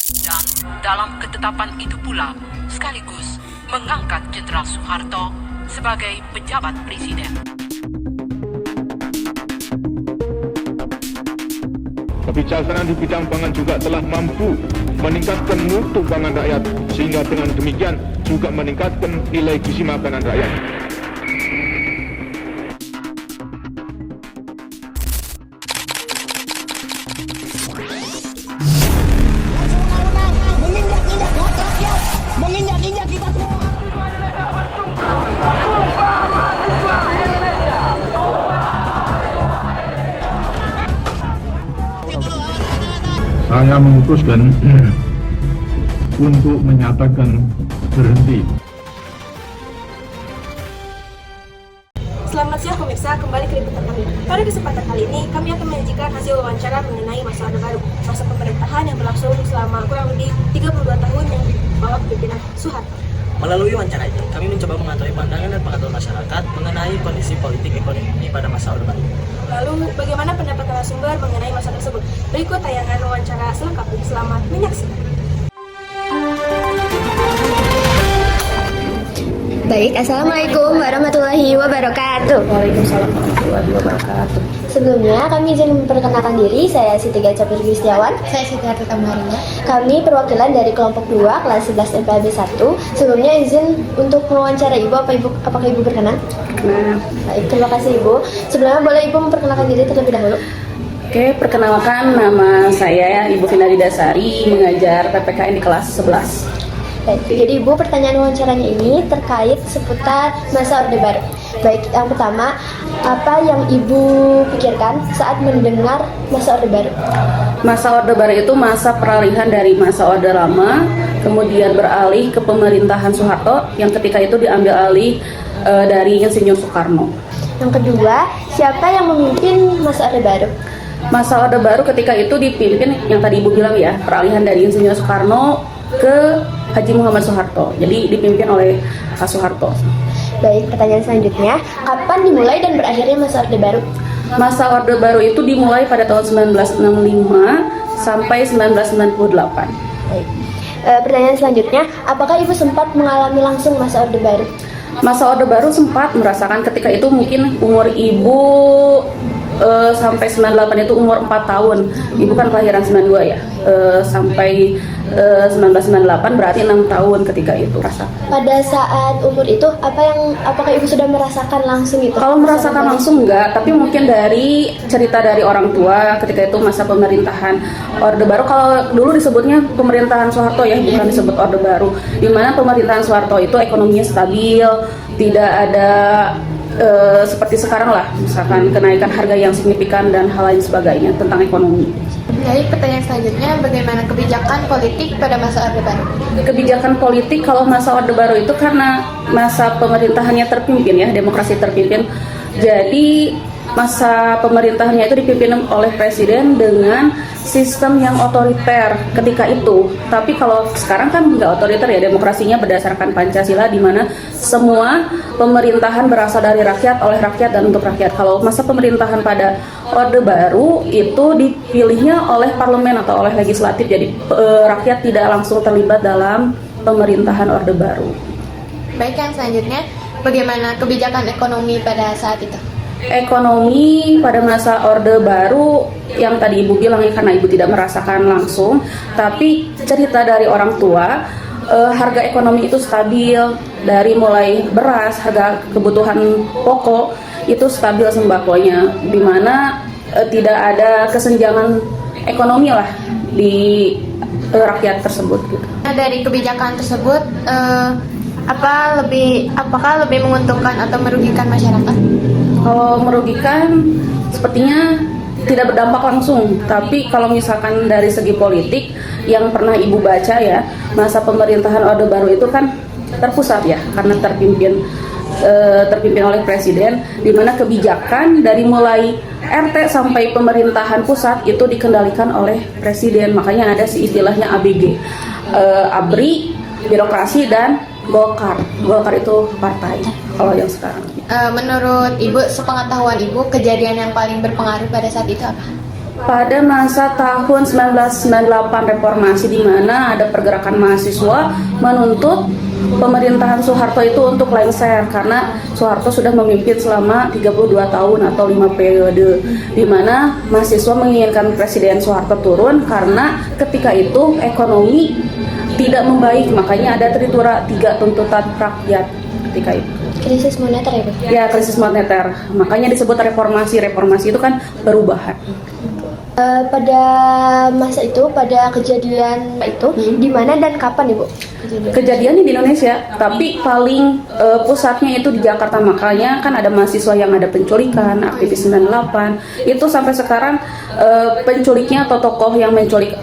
Dan dalam ketetapan itu pula sekaligus mengangkat Jenderal Soeharto sebagai pejabat presiden. Kebijaksanaan di bidang pangan juga telah mampu meningkatkan mutu pangan rakyat, sehingga dengan demikian juga meningkatkan nilai gizi makanan rakyat. Menginjak-injak kita semua. Saya memutuskan untuk menyatakan berhenti. Selamat siang pemirsa, kembali ke liputan kami. Pada kesempatan kali ini, kami akan menyajikan hasil wawancara mengenai masa Orde Baru, masa pemerintahan yang berlangsung selama kurang lebih 32 tahun yang di bawah kepemimpinan Soeharto. Melalui wawancara ini, kami mencoba mengetahui pandangan dan pengetahuan masyarakat mengenai kondisi politik ekonomi pada masa Orde Baru. Lalu, bagaimana pendapat narasumber mengenai masa tersebut? Berikut tayangan wawancara selengkapnya. Selamat menyaksikan. Baik, Assalamualaikum warahmatullahi wabarakatuh. Waalaikumsalam warahmatullahi wabarakatuh. Sebelumnya kami izin memperkenalkan diri, saya Siti Gacha Setiawan. Saya Siti Harta Tamarinya. Kami perwakilan dari kelompok 2 kelas 11 MPLB 1. Sebelumnya izin untuk mewawancara Ibu, apakah Ibu berkenan? Nah, Baik, terima kasih Ibu. Sebelumnya boleh Ibu memperkenalkan diri terlebih dahulu? oke, perkenalkan nama saya Ibu Finali Dasari, mengajar PPKN di kelas 11. Baik, jadi Ibu, pertanyaan wawancaranya ini terkait seputar masa Orde Baru. Baik, yang pertama, apa yang Ibu pikirkan saat mendengar masa Orde Baru? Masa Orde Baru itu masa peralihan dari masa Orde Lama, kemudian beralih ke pemerintahan Soeharto, yang ketika itu diambil alih dari Insinyur Soekarno. Yang kedua, siapa yang memimpin masa Orde Baru? Masa Orde Baru ketika itu dipimpin, yang tadi Ibu bilang ya, peralihan dari Insinyur Soekarno ke Haji Muhammad Soeharto. Jadi dipimpin oleh Pak Soeharto. Baik, pertanyaan selanjutnya, kapan dimulai dan berakhirnya masa Orde Baru? Masa Orde Baru itu dimulai pada tahun 1965 sampai 1998. Baik. Pertanyaan selanjutnya, apakah Ibu sempat mengalami langsung masa Orde Baru? Masa Orde Baru sempat merasakan ketika itu mungkin umur Ibu sampai 98 itu umur 4 tahun. Ibu kan kelahiran 92 ya. Sampai 1998 berarti 6 tahun ketika itu rasakan. Pada saat umur itu, apakah Ibu sudah merasakan langsung itu? Kalau merasakan langsung enggak, tapi mungkin dari cerita dari orang tua ketika itu masa pemerintahan Orde Baru. Kalau dulu disebutnya pemerintahan Soeharto ya, bukan disebut Orde Baru. Di mana pemerintahan Soeharto itu ekonominya stabil, tidak ada seperti sekarang lah, misalkan kenaikan harga yang signifikan dan hal lain sebagainya tentang ekonomi. Baik, pertanyaan selanjutnya, bagaimana kebijakan politik pada masa Orde Baru? Kebijakan politik kalau masa Orde Baru itu karena masa pemerintahannya terpimpin ya, demokrasi terpimpin. Jadi masa pemerintahannya itu dipimpin oleh presiden dengan sistem yang otoriter ketika itu. Tapi kalau sekarang kan nggak otoriter ya, demokrasinya berdasarkan Pancasila, di mana semua pemerintahan berasal dari rakyat, oleh rakyat, dan untuk rakyat. Kalau masa pemerintahan pada Orde Baru itu dipilihnya oleh parlemen atau oleh legislatif, jadi rakyat tidak langsung terlibat dalam pemerintahan Orde Baru. Baik, yang selanjutnya, bagaimana kebijakan ekonomi pada saat itu? Ekonomi pada masa Orde Baru yang tadi Ibu bilang ya, karena Ibu tidak merasakan langsung, tapi cerita dari orang tua, harga ekonomi itu stabil, dari mulai beras, harga kebutuhan pokok itu stabil, sembakonya, di mana tidak ada kesenjangan ekonomi lah di rakyat tersebut gitu. Dari kebijakan tersebut, apakah lebih menguntungkan atau merugikan masyarakat? Kalau merugikan sepertinya tidak berdampak langsung, tapi kalau misalkan dari segi politik yang pernah Ibu baca ya, masa pemerintahan Orde Baru itu kan terpusat ya, karena terpimpin oleh presiden, di mana kebijakan dari mulai RT sampai pemerintahan pusat itu dikendalikan oleh presiden. Makanya ada istilahnya ABG, ABRI, birokrasi, dan Golkar. Golkar itu partai kalau yang sekarang. Menurut Ibu, sepengetahuan Ibu, kejadian yang paling berpengaruh pada saat itu apa? pada masa tahun 1998 reformasi, di mana ada pergerakan mahasiswa menuntut pemerintahan Soeharto itu untuk lengser karena Soeharto sudah memimpin selama 32 tahun atau 5 periode, di mana mahasiswa menginginkan Presiden Soeharto turun karena ketika itu ekonomi tidak membaik, makanya ada Tritura 3 tuntutan rakyat ketika itu. Krisis moneter ya Bu? Ya, krisis moneter. Makanya disebut reformasi. Reformasi itu kan perubahan. Pada masa itu, pada kejadian itu, di mana dan kapan Ibu? Kejadiannya di Indonesia, tapi paling pusatnya itu di Jakarta. Makanya kan ada mahasiswa yang ada penculikan, aktivis 98. Itu sampai sekarang penculiknya atau tokoh yang menculik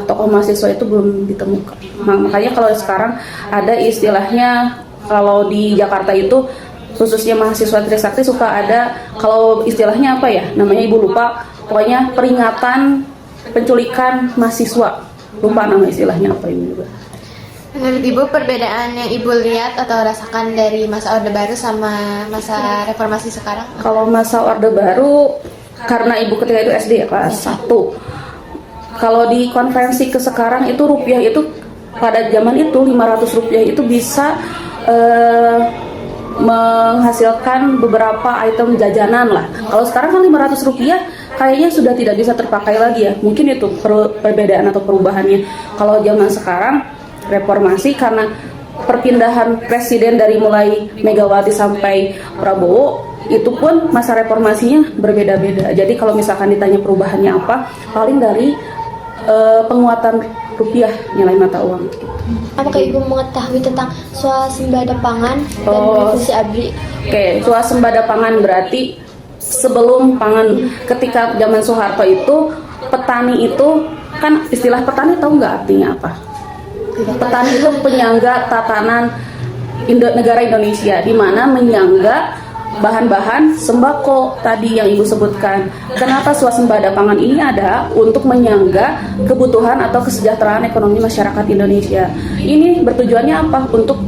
tokoh mahasiswa itu belum ditemukan. Makanya kalau sekarang ada istilahnya, kalau di Jakarta itu khususnya mahasiswa Trisakti suka ada, kalau istilahnya apa ya, namanya Ibu lupa, pokoknya peringatan penculikan mahasiswa, lupa nama istilahnya apa ini juga. Menurut Ibu, perbedaan yang Ibu lihat atau rasakan dari masa Orde Baru sama masa reformasi sekarang? Kalau masa Orde Baru, karena Ibu ketika itu SD ya, kelas 1. Kalau di konversi ke sekarang itu rupiah itu, pada zaman itu 500 rupiah itu bisa menghasilkan beberapa item jajanan lah. Kalau sekarang kan 500 rupiah kayaknya sudah tidak bisa terpakai lagi ya. Mungkin itu perbedaan atau perubahannya. Kalau zaman sekarang reformasi, karena perpindahan presiden dari mulai Megawati sampai Prabowo, itu pun masa reformasinya berbeda-beda. Jadi kalau misalkan ditanya perubahannya apa, paling dari penguatan rupiah, nilai mata uang. Apakah Ibu mengetahui tentang swasembada pangan dan fungsi ABRI? Oke, swasembada pangan berarti sebelum pangan, ketika zaman Soeharto itu petani itu kan, istilah petani tahu nggak artinya apa? Petani itu penyangga tatanan negara Indonesia, di mana menyangga bahan-bahan sembako tadi yang Ibu sebutkan. Kenapa swasembada pangan ini ada? Untuk menyangga kebutuhan atau kesejahteraan ekonomi masyarakat Indonesia. Ini bertujuannya apa? Untuk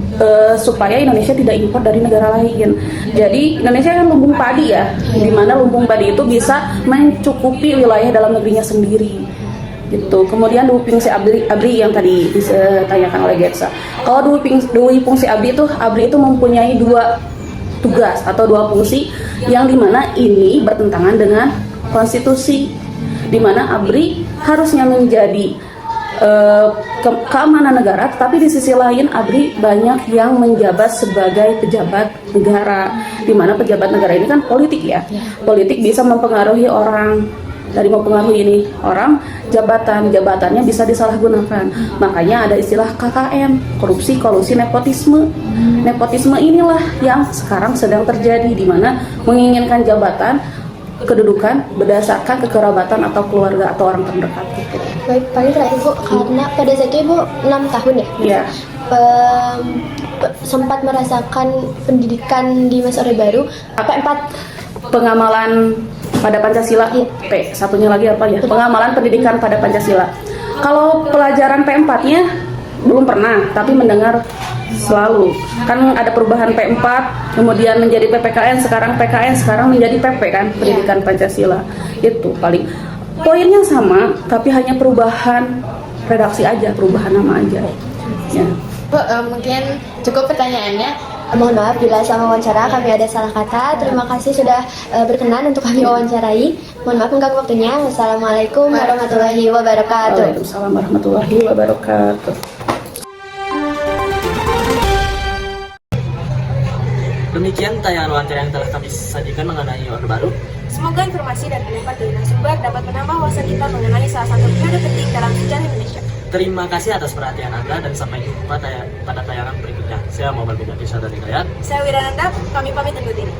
supaya Indonesia tidak impor dari negara lain. Jadi Indonesia kan lumbung padi ya, di mana lumbung padi itu bisa mencukupi wilayah dalam negerinya sendiri. Gitu. Kemudian Dwi Fungsi ABRI yang tadi ditanyakan oleh Getsa. Kalau Dwi Fungsi ABRI itu mempunyai 2 tugas atau 2 fungsi yang dimana ini bertentangan dengan konstitusi, dimana ABRI harusnya menjadi keamanan negara, tetapi di sisi lain ABRI banyak yang menjabat sebagai pejabat negara, dimana pejabat negara ini kan politik ya, politik bisa mempengaruhi orang. Dari mempengaruhi ini orang, jabatannya bisa disalahgunakan. Makanya ada istilah KKN, korupsi, kolusi, nepotisme. Nepotisme inilah yang sekarang sedang terjadi, di mana menginginkan jabatan, kedudukan berdasarkan kekerabatan atau keluarga atau orang terdekat. Gitu. Baik, paling terakhir Bu, karena pada saat itu Ibu 6 tahun ya? Iya. Sempat merasakan pendidikan di masa Orde Baru, pengamalan pada Pancasila, satunya lagi apa ya? Pengamalan pendidikan pada Pancasila. Kalau pelajaran P4-nya belum pernah, tapi mendengar selalu. Kan ada perubahan P4, kemudian menjadi PPKN, sekarang PKN, sekarang menjadi PP kan, pendidikan Pancasila. Itu paling poinnya sama, tapi hanya perubahan redaksi aja, perubahan nama aja. Ya. Bu, mungkin cukup pertanyaannya. Mohon maaf bila selama wawancara kami ada salah kata. Terima kasih sudah berkenan untuk kami wawancarai. Mohon maaf mengganggu waktunya. Wassalamualaikum warahmatullahi wabarakatuh. Waalaikumsalam warahmatullahi wabarakatuh. Demikian tayangan wawancara yang telah kami sajikan mengenai Orde Baru. Semoga informasi dan pendapat dari narasumber dapat menambah wawasan kita mengenai salah satu periode penting dalam sejarah Indonesia. Terima kasih atas perhatian Anda dan sampai jumpa pada tayangan berikutnya. Saya Muhammad Bujati Sadari Dayat. Saya Wirananda, kami pamit undur diri.